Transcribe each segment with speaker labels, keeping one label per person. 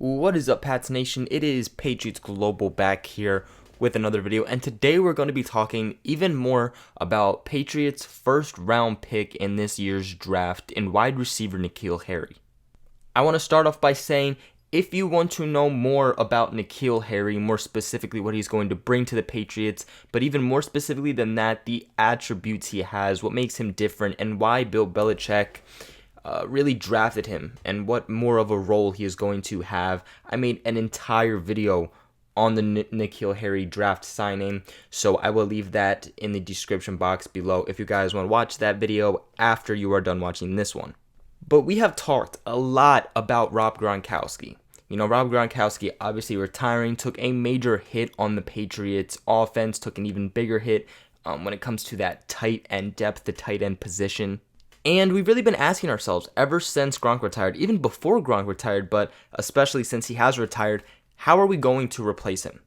Speaker 1: What is up, Pats Nation? It is Patriots Global back here with another video, and today we're going to be talking even more about Patriots' first round pick in this year's draft in wide receiver Keal Harry. I want to start off by saying, if you want to know more about Keal Harry, more specifically what he's going to bring to the Patriots, but even more specifically than that, the attributes he has, what makes him different, and why Bill Belichick really drafted him, and what more of a role he is going to have, I made an entire video on the Keal Harry draft signing, so I will leave that in the description box below if you guys want to watch that video after you are done watching this one. But we have talked a lot about Rob Gronkowski. You know, Rob Gronkowski obviously retiring, took a major hit on the Patriots offense, took an even bigger hit when it comes to that tight end depth, the tight end position. And we've really been asking ourselves ever since Gronk retired, even before Gronk retired, but especially since he has retired, how are we going to replace him?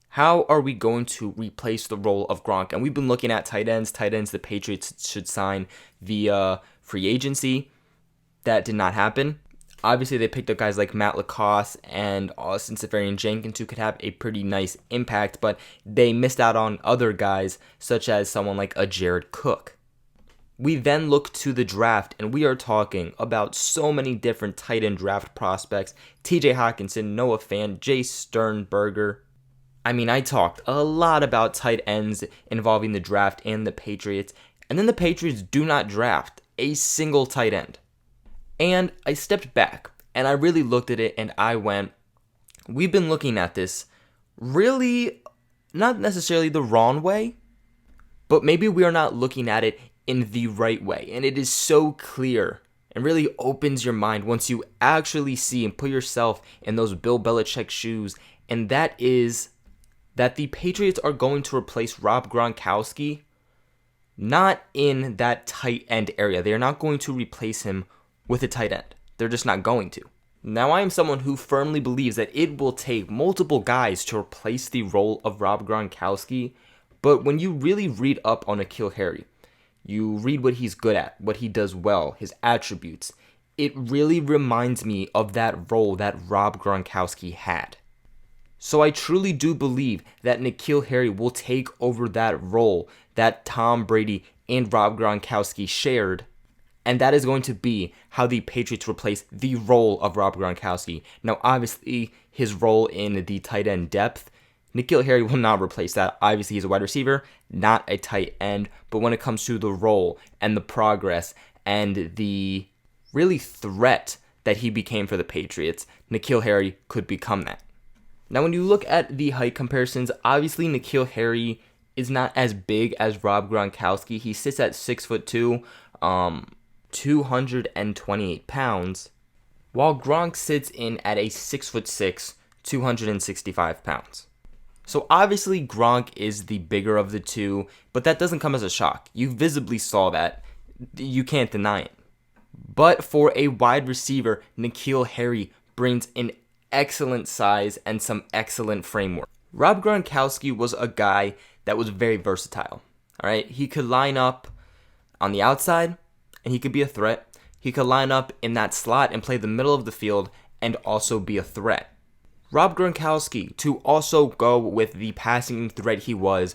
Speaker 1: How are we going to replace the role of Gronk? And we've been looking at tight ends the Patriots should sign via free agency. That did not happen. Obviously, they picked up guys like Matt Lacoste and Austin Seferian-Jenkins who could have a pretty nice impact, but they missed out on other guys such as someone like a Jared Cook. We then look to the draft, and we are talking about so many different tight end draft prospects. TJ Hawkinson, Noah Fant, Jay Sternberger. I talked a lot about tight ends involving the draft and the Patriots, and then the Patriots do not draft a single tight end. And I stepped back, and I really looked at it, and I went, we've been looking at this really not necessarily the wrong way, but maybe we are not looking at it in the right way. And it is so clear and really opens your mind once you actually see and put yourself in those Bill Belichick shoes. And that is that the Patriots are going to replace Rob Gronkowski not in that tight end area. They are not going to replace him with a tight end. They're just not going to. Now, I am someone who firmly believes that it will take multiple guys to replace the role of Rob Gronkowski. But when you really read up on Keal Harry, you read what he's good at, what he does well, his attributes, it really reminds me of that role that Rob Gronkowski had. So I truly do believe that Keal Harry will take over that role that Tom Brady and Rob Gronkowski shared, and that is going to be how the Patriots replace the role of Rob Gronkowski. Now, obviously, his role in the tight end depth, Keal Harry will not replace that. Obviously, he's a wide receiver, not a tight end. But when it comes to the role and the progress and the really threat that he became for the Patriots, Keal Harry could become that. Now, when you look at the height comparisons, obviously Keal Harry is not as big as Rob Gronkowski. He sits at 6'2", 228 pounds, while Gronk sits in at a 6'6", 265 pounds. So obviously Gronk is the bigger of the two, but that doesn't come as a shock. You visibly saw that. You can't deny it. But for a wide receiver, Keal Harry brings an excellent size and some excellent framework. Rob Gronkowski was a guy that was very versatile. All right, he could line up on the outside, and he could be a threat. He could line up in that slot and play the middle of the field and also be a threat. Rob Gronkowski, to also go with the passing threat he was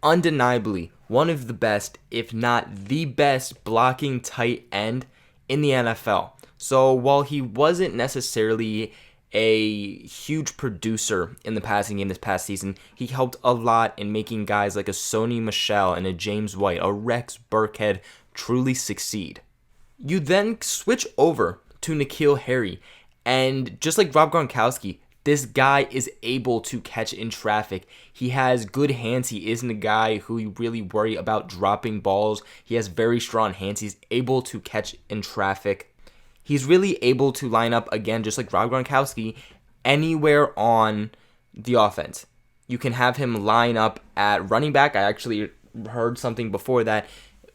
Speaker 1: undeniably one of the best, if not the best, blocking tight end in the NFL. So while he wasn't necessarily a huge producer in the passing game this past season, he helped a lot in making guys like a Sony Michel and a James White, a Rex Burkhead, truly succeed. You then switch over to Keal Harry, and just like Rob Gronkowski, this guy is able to catch in traffic. He has good hands. He isn't a guy who you really worry about dropping balls. He has very strong hands. He's able to catch in traffic. He's really able to line up, again, just like Rob Gronkowski, anywhere on the offense. You can have him line up at running back. I actually heard something before that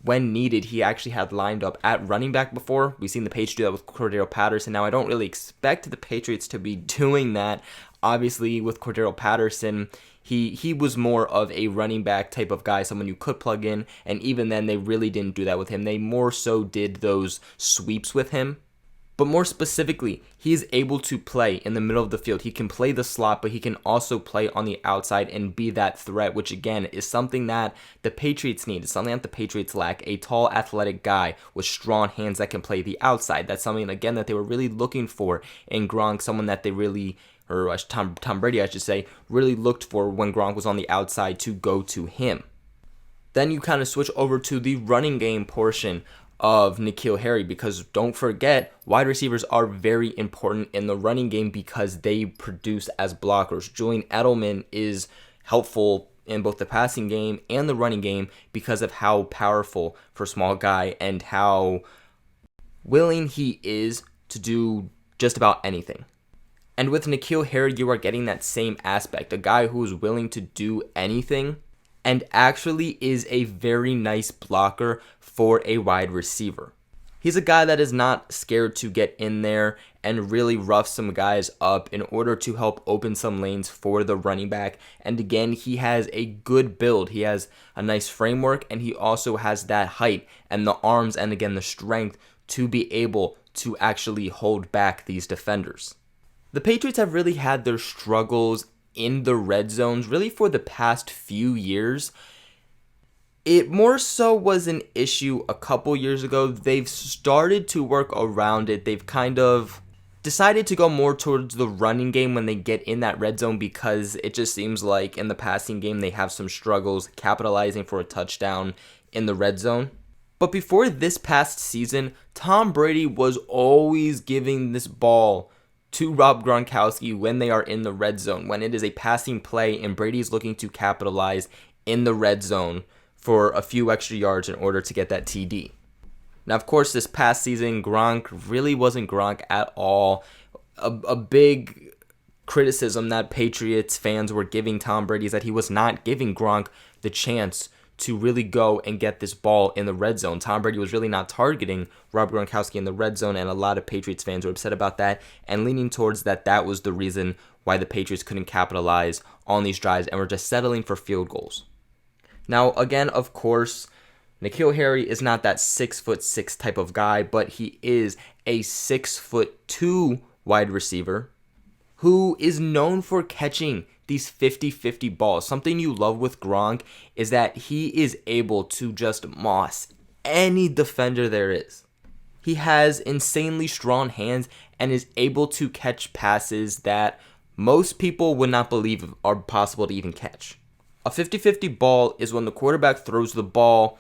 Speaker 1: when needed, he actually had lined up at running back before. We've seen the Patriots do that with Cordero Patterson. Now, I don't really expect the Patriots to be doing that. Obviously, with Cordero Patterson, he was more of a running back type of guy, someone you could plug in, and even then, they really didn't do that with him. They more so did those sweeps with him. But more specifically, he is able to play in the middle of the field. He can play the slot, but he can also play on the outside and be that threat, which again is something that the Patriots need. It's something that the Patriots lack. A tall, athletic guy with strong hands that can play the outside. That's something, again, that they were really looking for in Gronk, someone that they really, or Tom Brady, I should say, really looked for when Gronk was on the outside to go to him. Then you kind of switch over to the running game portion of Keal Harry, because don't forget, wide receivers are very important in the running game because they produce as blockers. Julian Edelman is helpful in both the passing game and the running game because of how powerful for a small guy and how willing he is to do just about anything. And with Keal Harry, you are getting that same aspect, a guy who is willing to do anything and actually is a very nice blocker for a wide receiver. He's a guy that is not scared to get in there and really rough some guys up in order to help open some lanes for the running back. And again, he has a good build. He has a nice framework, and he also has that height and the arms and again the strength to be able to actually hold back these defenders. The Patriots have really had their struggles in the red zones really for the past few years. It more so was an issue a couple years ago. They've started to work around it. They've kind of decided to go more towards the running game when they get in that red zone, because it just seems like in the passing game they have some struggles capitalizing for a touchdown in the red zone. But before this past season, Tom Brady was always giving this ball to Rob Gronkowski when they are in the red zone, when it is a passing play and Brady is looking to capitalize in the red zone for a few extra yards in order to get that TD. Now, of course, this past season, Gronk really wasn't Gronk at all. A big criticism that Patriots fans were giving Tom Brady is that he was not giving Gronk the chance to really go and get this ball in the red zone. Tom Brady was really not targeting Rob Gronkowski in the red zone, and a lot of Patriots fans were upset about that and leaning towards that was the reason why the Patriots couldn't capitalize on these drives and were just settling for field goals. Now, again, of course, Keal Harry is not that 6'6" type of guy, but he is a 6'2" wide receiver who is known for catching these 50-50 balls. Something you love with Gronk is that he is able to just moss any defender there is. He has insanely strong hands and is able to catch passes that most people would not believe are possible to even catch. A 50-50 ball is when the quarterback throws the ball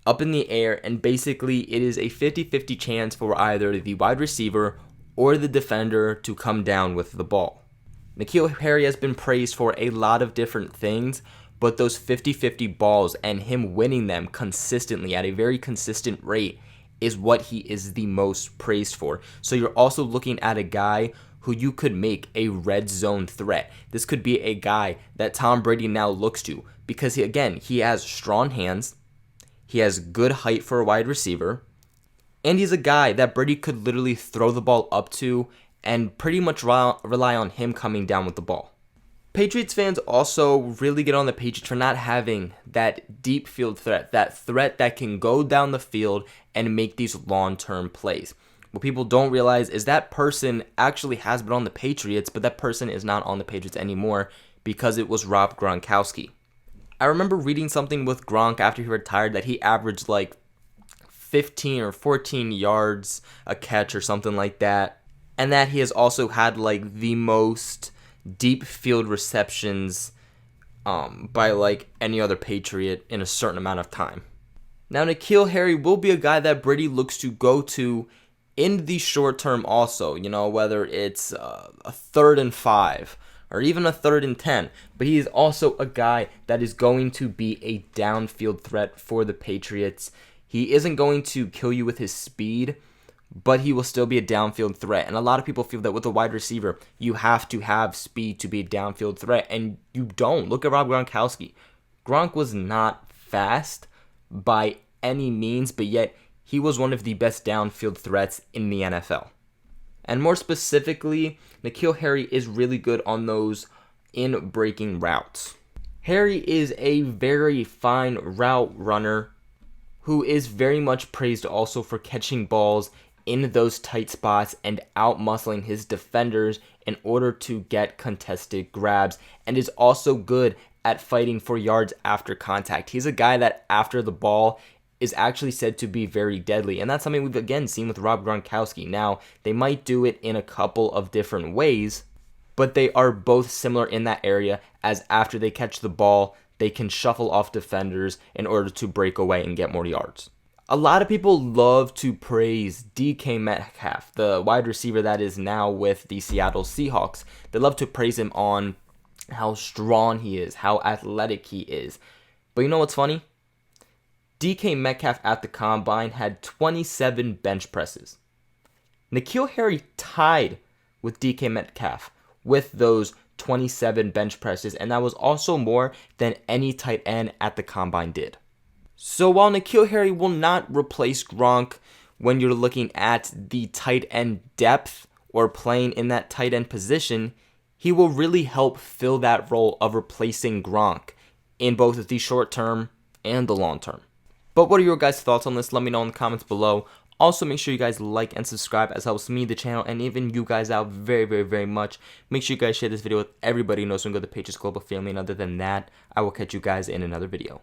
Speaker 1: up in the air, and basically it is a 50-50 chance for either the wide receiver or the defender to come down with the ball. Keal Harry has been praised for a lot of different things, but those 50-50 balls and him winning them consistently at a very consistent rate is what he is the most praised for. So you're also looking at a guy who you could make a red zone threat. This could be a guy that Tom Brady now looks to because, he has strong hands, he has good height for a wide receiver, and he's a guy that Brady could literally throw the ball up to and pretty much rely on him coming down with the ball. Patriots fans also really get on the Patriots for not having that deep field threat, that threat that can go down the field and make these long-term plays. What people don't realize is that person actually has been on the Patriots, but that person is not on the Patriots anymore because it was Rob Gronkowski. I remember reading something with Gronk after he retired that he averaged like 15 or 14 yards a catch or something like that, and that he has also had like the most deep field receptions by like any other Patriot in a certain amount of time. Now, Keal Harry will be a guy that Brady looks to go to in the short term also, whether it's a 3rd and 5 or even a 3rd and 10. But he is also a guy that is going to be a downfield threat for the Patriots. He isn't going to kill you with his speed, but he will still be a downfield threat. And a lot of people feel that with a wide receiver, you have to have speed to be a downfield threat, and you don't. Look at Rob Gronkowski. Gronk was not fast by any means, but yet he was one of the best downfield threats in the NFL. And more specifically, Keal Harry is really good on those in-breaking routes. Harry is a very fine route runner who is very much praised also for catching balls in those tight spots and out-muscling his defenders in order to get contested grabs, and is also good at fighting for yards after contact. He's a guy that after the ball is actually said to be very deadly, and that's something we've again seen with Rob Gronkowski. Now, they might do it in a couple of different ways, but they are both similar in that area, as after they catch the ball, they can shuffle off defenders in order to break away and get more yards. A lot of people love to praise DK Metcalf, the wide receiver that is now with the Seattle Seahawks. They love to praise him on how strong he is, how athletic he is. But you know what's funny? DK Metcalf at the Combine had 27 bench presses. Keal Harry tied with DK Metcalf with those 27 bench presses, and that was also more than any tight end at the Combine did. So while Keal Harry will not replace Gronk when you're looking at the tight end depth or playing in that tight end position, he will really help fill that role of replacing Gronk in both the short term and the long term. But what are your guys' thoughts on this? Let me know in the comments below. Also, make sure you guys like and subscribe, as helps me, the channel, and even you guys out very, very, very much. Make sure you guys share this video with everybody who knows we can go to the Patriots Global family. And other than that, I will catch you guys in another video.